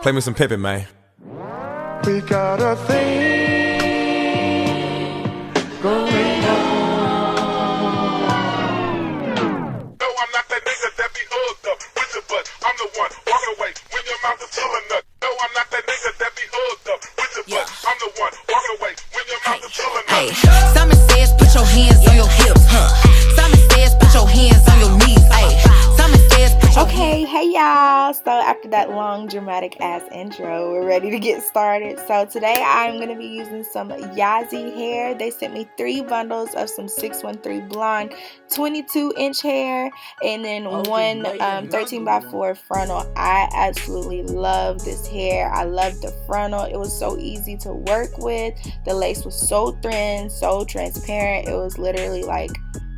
Play me some Pippin, man. We got a thing going on. No, I'm not that nigga that be hooked up with your butt. I'm the one walking away when your mouth is full of nut. No, I'm not that nigga that be hooked up with your butt. I'm the one walking away when your mouth is full of nut. Hey, Simon says put your hands on your hips. Simon says put your hands on your knees. Hey, Simon says put your Okay, hey y'all. So after that long dramatic ass intro, we're ready to get started. So today I'm going to be using some Yhasihair. They sent me 3 bundles of some 613 blonde 22-inch hair and then one 13x4 frontal. I absolutely love this hair. I love the frontal. It was so easy to work with. The lace was so thin, so transparent. It was literally like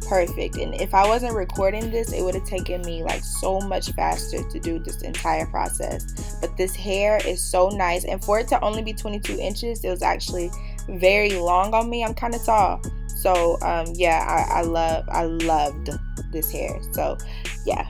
perfect. And if I wasn't recording this, it would have taken me like so much faster to do this entire process. But this hair is so nice, and for it to only be 22 inches, it was actually very long on me. I'm kind of tall, so yeah, I loved this hair. So yeah.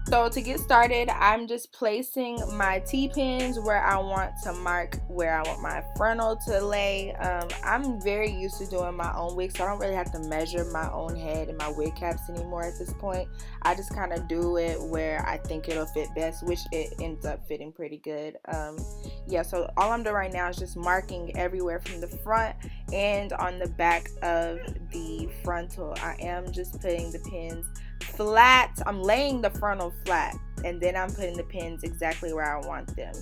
So to get started, I'm just placing my T-pins where I want to mark where I want my frontal to lay. I'm very used to doing my own wig, so I don't really have to measure my own head and my wig caps anymore at this point. I just kind of do it where I think it'll fit best, which it ends up fitting pretty good. Yeah, so all I'm doing right now is just marking everywhere from the front and on the back of the frontal. I am just putting the pins flat. I'm laying the frontal flat, and then I'm putting the pins exactly where I want them.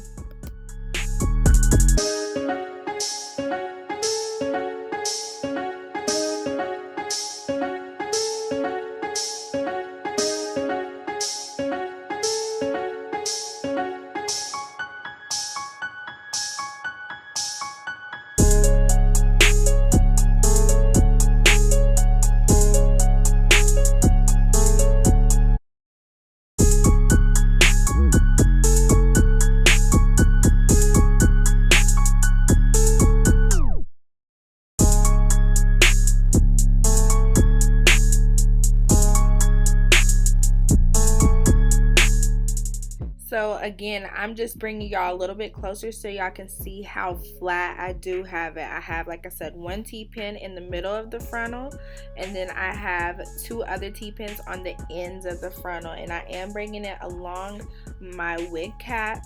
So again, I'm just bringing y'all a little bit closer so y'all can see how flat I do have it. I have, like I said, 1 T-pin in the middle of the frontal, and then I have 2 other T-pins on the ends of the frontal, and I am bringing it along my wig cap,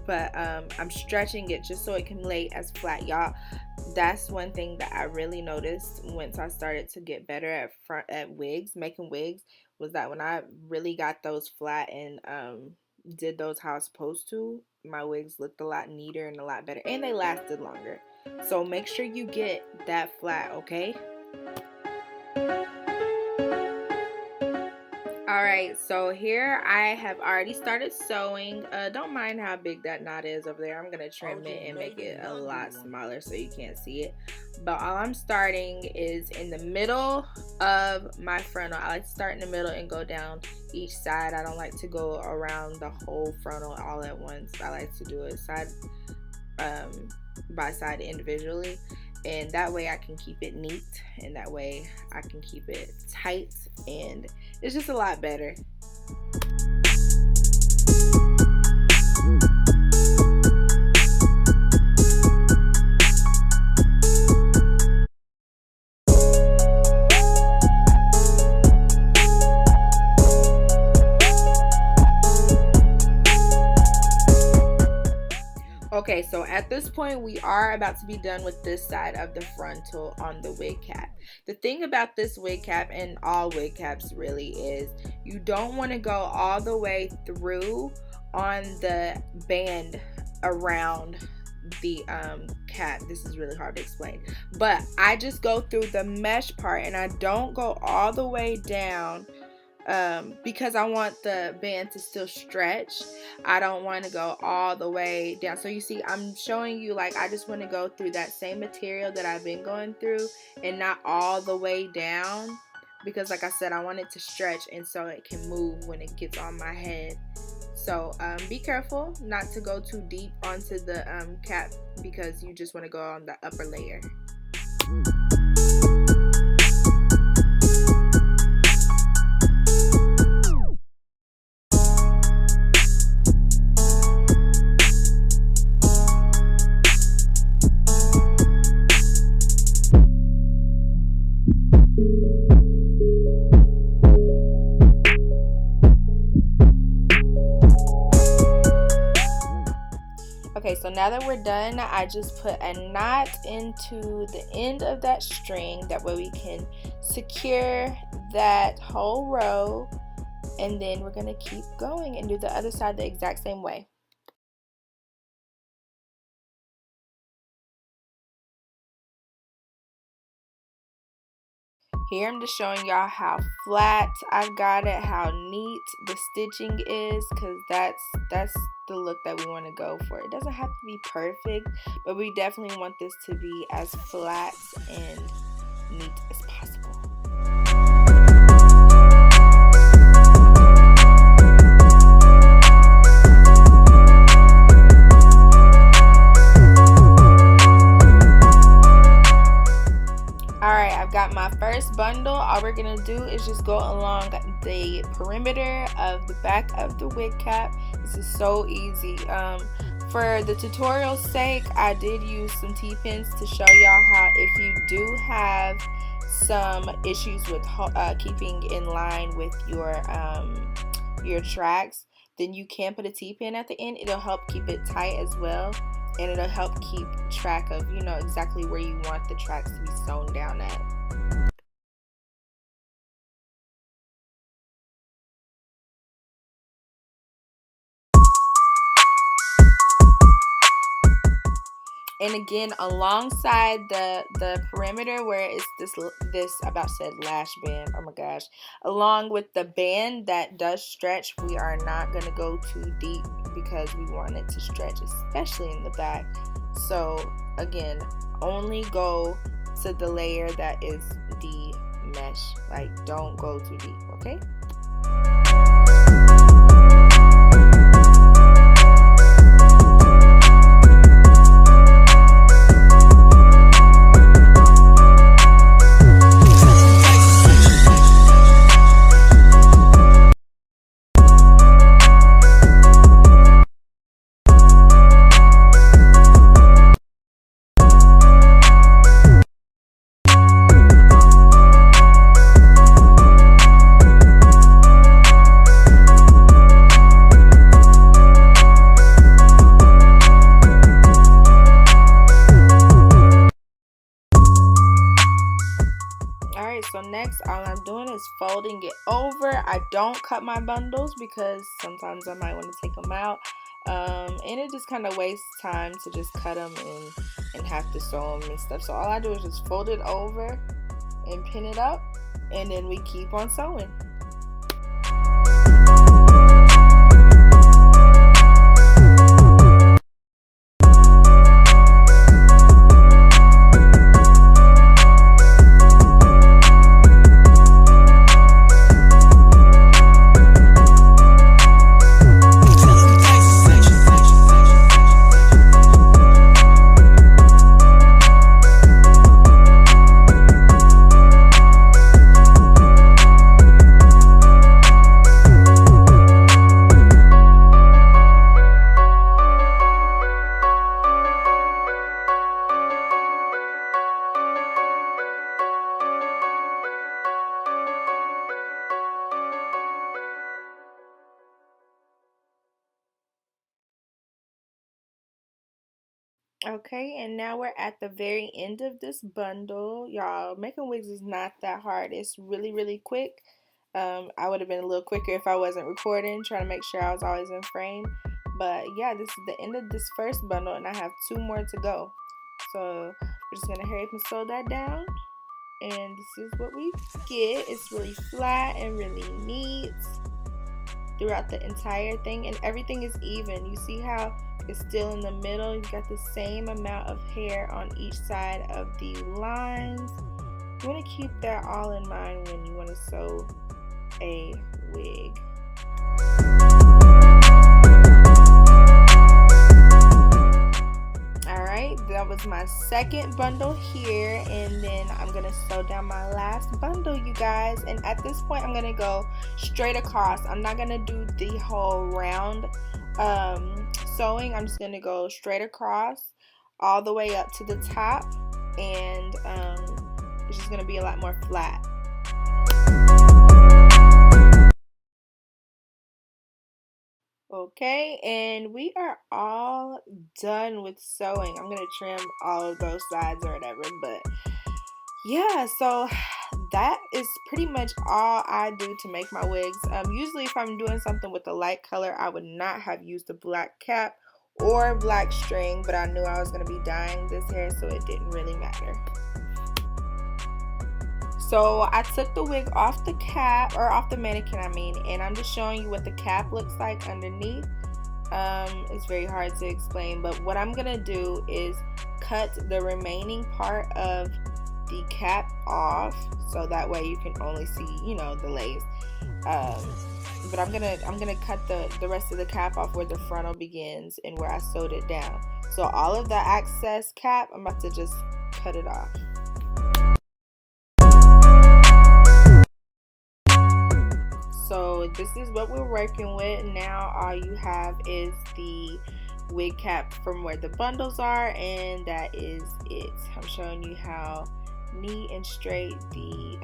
but I'm stretching it just so it can lay as flat. Y'all, that's one thing that I really noticed once I started to get better at wigs, making wigs, was that when I really got those flat and did those how I was supposed to, my wigs looked a lot neater and a lot better, and they lasted longer. So make sure you get that flat, okay? Alright, so here I have already started sewing. Don't mind how big that knot is over there. I'm going to trim it and make it a lot smaller so you can't see it. But all I'm starting is in the middle of my frontal. I like to start in the middle and go down each side. I don't like to go around the whole frontal all at once. I like to do it side by side individually. And that way I can keep it neat, and that way I can keep it tight, and it's just a lot better. Okay, so at this point we are about to be done with this side of the frontal on the wig cap. The thing about this wig cap, and all wig caps really, is you don't want to go all the way through on the band around the cap. This is really hard to explain, but I just go through the mesh part and I don't go all the way down because I want the band to still stretch. I don't want to go all the way down. So you see, I'm showing you, like, I just want to go through that same material that I've been going through and not all the way down, because like I said, I want it to stretch and so it can move when it gets on my head. So be careful not to go too deep onto the cap, because you just want to go on the upper layer. Okay, so now that we're done, I just put a knot into the end of that string. That way we can secure that whole row. And then we're going to keep going and do the other side the exact same way. Here I'm just showing y'all how flat I've got it, how neat the stitching is, because that's the look that we want to go for. It doesn't have to be perfect, but we definitely want this to be as flat and neat as possible. Alright, I've got my first bundle. All we're going to do is just go along the perimeter of the back of the wig cap. This is so easy. For the tutorial's sake, I did use some T-pins to show y'all how, if you do have some issues with keeping in line with your tracks, then you can put a T-pin at the end. It'll help keep it tight as well. And it'll help keep track of, you know, exactly where you want the tracks to be sewn down at. And again, alongside the perimeter where it's this about said lash band, oh my gosh, along with the band that does stretch, we are not going to go too deep because we want it to stretch, especially in the back. So again, only go to the layer that is the mesh. Like, don't go too deep, okay? So next, all I'm doing is folding it over. I don't cut my bundles because sometimes I might want to take them out, and it just kind of wastes time to just cut them and have to sew them and stuff. So all I do is just fold it over and pin it up, and then we keep on sewing. Okay, and now we're at the very end of this bundle. Y'all, making wigs is not that hard. It's really, really quick. I would have been a little quicker if I wasn't recording, trying to make sure I was always in frame. But yeah, this is the end of this first bundle, and I have 2 more to go. So we're just gonna hurry up and sew that down. And this is what we get. It's really flat and really neat throughout the entire thing, and everything is even. You see how it's still in the middle? You've got the same amount of hair on each side of the lines. You want to keep that all in mind when you want to sew a wig. Alright, that was my second bundle here, and then I'm going to sew down my last bundle, you guys. And at this point, I'm going to go straight across. I'm not going to do the whole round sewing. I'm just going to go straight across all the way up to the top, and It's just gonna be a lot more flat. Okay, and we are all done with sewing. I'm gonna trim all of those sides or whatever, but yeah, so that is pretty much all I do to make my wigs. Usually if I'm doing something with a light color, I would not have used a black cap or black string, but I knew I was going to be dyeing this hair, so it didn't really matter. So I took the wig off the cap, or off the mannequin I mean, and I'm just showing you what the cap looks like underneath. It's very hard to explain, but what I'm going to do is cut the remaining part of the cap off, so that way you can only see, you know, the lace. But I'm gonna cut the rest of the cap off where the frontal begins and where I sewed it down. So all of the excess cap, I'm about to just cut it off. So this is what we're working with. Now all you have is the wig cap from where the bundles are, and that is it. I'm showing you how neat and straight the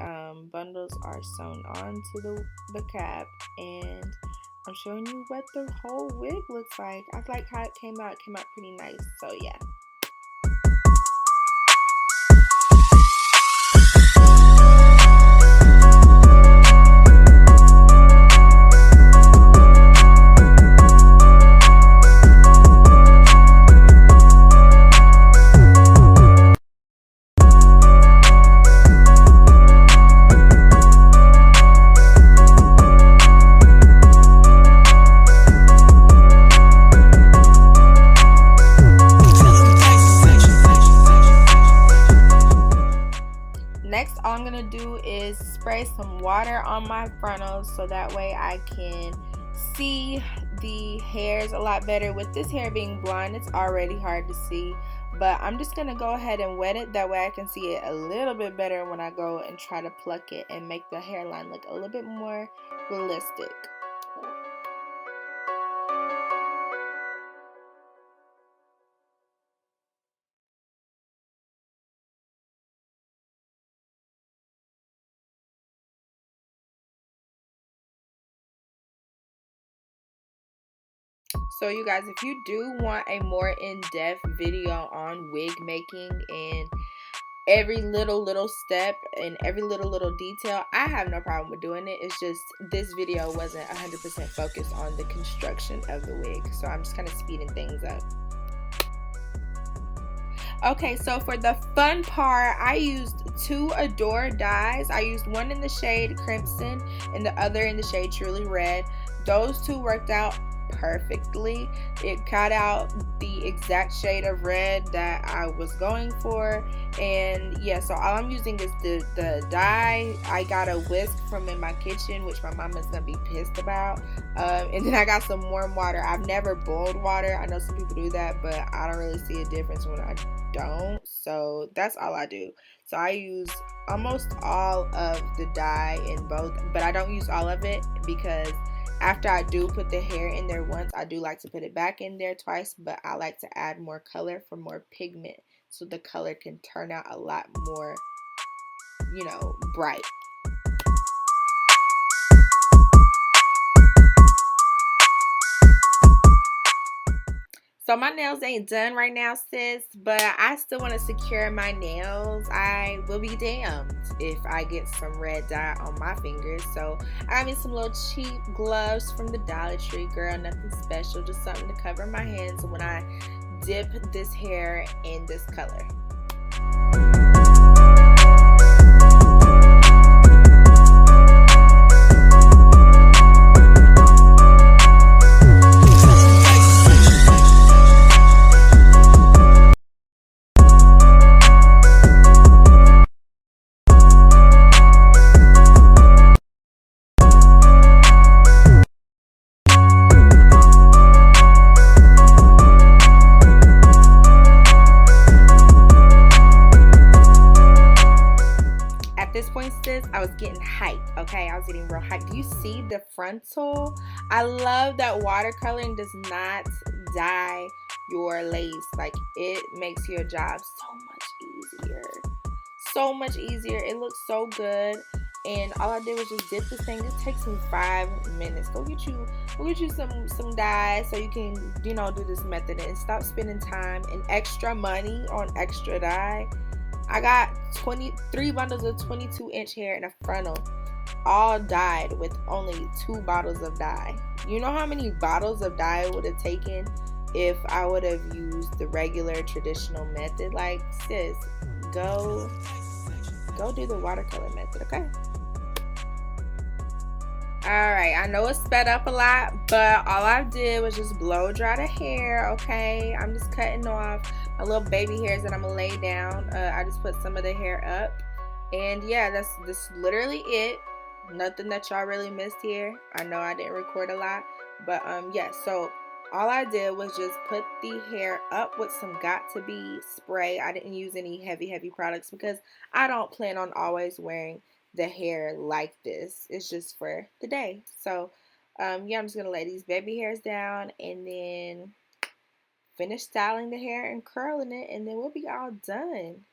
bundles are sewn onto the cap, and I'm showing you what the whole wig looks like. I like how it came out. It came out pretty nice, so yeah. Next, all I'm gonna do is spray some water on my frontals so that way I can see the hairs a lot better. With this hair being blonde, it's already hard to see, but I'm just gonna go ahead and wet it. That way I can see it a little bit better when I go and try to pluck it and make the hairline look a little bit more realistic. So you guys, if you do want a more in-depth video on wig making and every little step and every little detail, I have no problem with doing it. It's just this video wasn't 100% focused on the construction of the wig, so I'm just kind of speeding things up. Okay, so for the fun part, I used two Adore dyes. I used one in the shade Crimson and the other in the shade Truly Red. Those two worked out perfectly. It cut out the exact shade of red that I was going for, and yeah, so all I'm using is the dye. I got a whisk from in my kitchen, which my mom is gonna be pissed about, and then I got some warm water. I've never boiled water. I know some people do that, but I don't really see a difference when I don't, so that's all I do. So I use almost all of the dye in both, but I don't use all of it because after I do put the hair in there once, I do like to put it back in there twice, but I like to add more color for more pigment so the color can turn out a lot more, you know, bright. So my nails ain't done right now, sis, but I still want to secure my nails. I will be damned if I get some red dye on my fingers. So I got me some little cheap gloves from the Dollar Tree, girl. Nothing special, just something to cover my hands when I dip this hair in this color. I was getting hyped, okay? I was getting real hyped. Do you see the frontal? I love that watercoloring does not dye your lace. Like, it makes your job so much easier. so much easier. It looks so good. And all I did was just dip this thing. It takes me 5 minutes. Go get you some dye so you can, you know, do this method and stop spending time and extra money on extra dye. I got 23 bundles of 22-inch hair in a frontal, all dyed with only 2 bottles of dye. You know how many bottles of dye it would have taken if I would have used the regular traditional method? Like, sis, go do the watercolor method, okay? Alright, I know it's sped up a lot, but all I did was just blow dry the hair, okay? I'm just cutting off my little baby hairs that I'm gonna lay down. I just put some of the hair up. And yeah, that's literally it. Nothing that y'all really missed here. I know I didn't record a lot, but yeah, so all I did was just put the hair up with some Got To Be spray. I didn't use any heavy products because I don't plan on always wearing the hair like this. It's just for the day. So yeah, I'm just gonna lay these baby hairs down and then finish styling the hair and curling it, and then we'll be all done.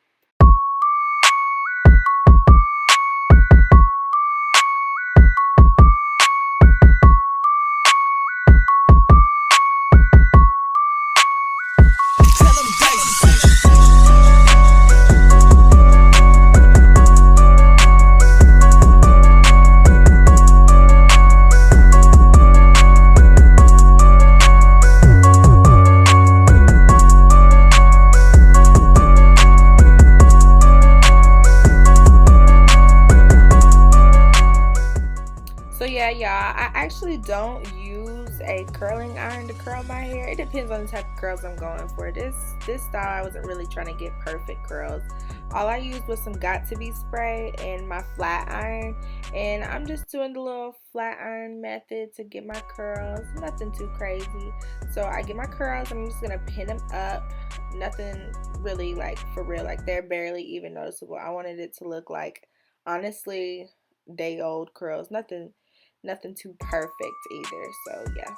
So yeah, y'all, I actually don't use a curling iron to curl my hair. It depends on the type of curls I'm going for. This style, I wasn't really trying to get perfect curls. All I used was some Got To Be spray and my flat iron, and I'm just doing the little flat iron method to get my curls. Nothing too crazy. So I get my curls, I'm just gonna pin them up. Nothing really, like, for real, like they're barely even noticeable. I wanted it to look like, honestly, day old curls. Nothing too perfect either. So yeah.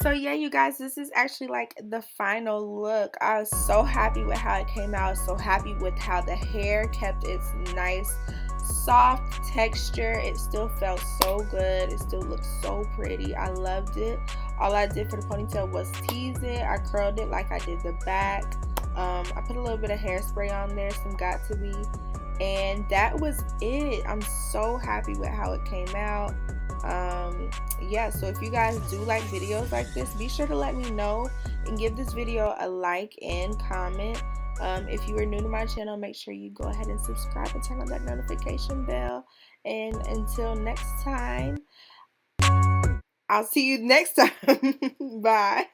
So yeah, you guys, this is actually like the final look. I was so happy with how it came out. So happy with how the hair kept its nice soft texture. It still felt so good. It still looked so pretty. I loved it. All I did for the ponytail was tease it. I curled it like I did the back. I put a little bit of hairspray on there, some Got To Be, and that was it. I'm so happy with how it came out. Yeah, so if you guys do like videos like this, be sure to let me know and give this video a like and comment. If you are new to my channel, make sure you go ahead and subscribe and turn on that notification bell. And until next time, I'll see you next time. Bye.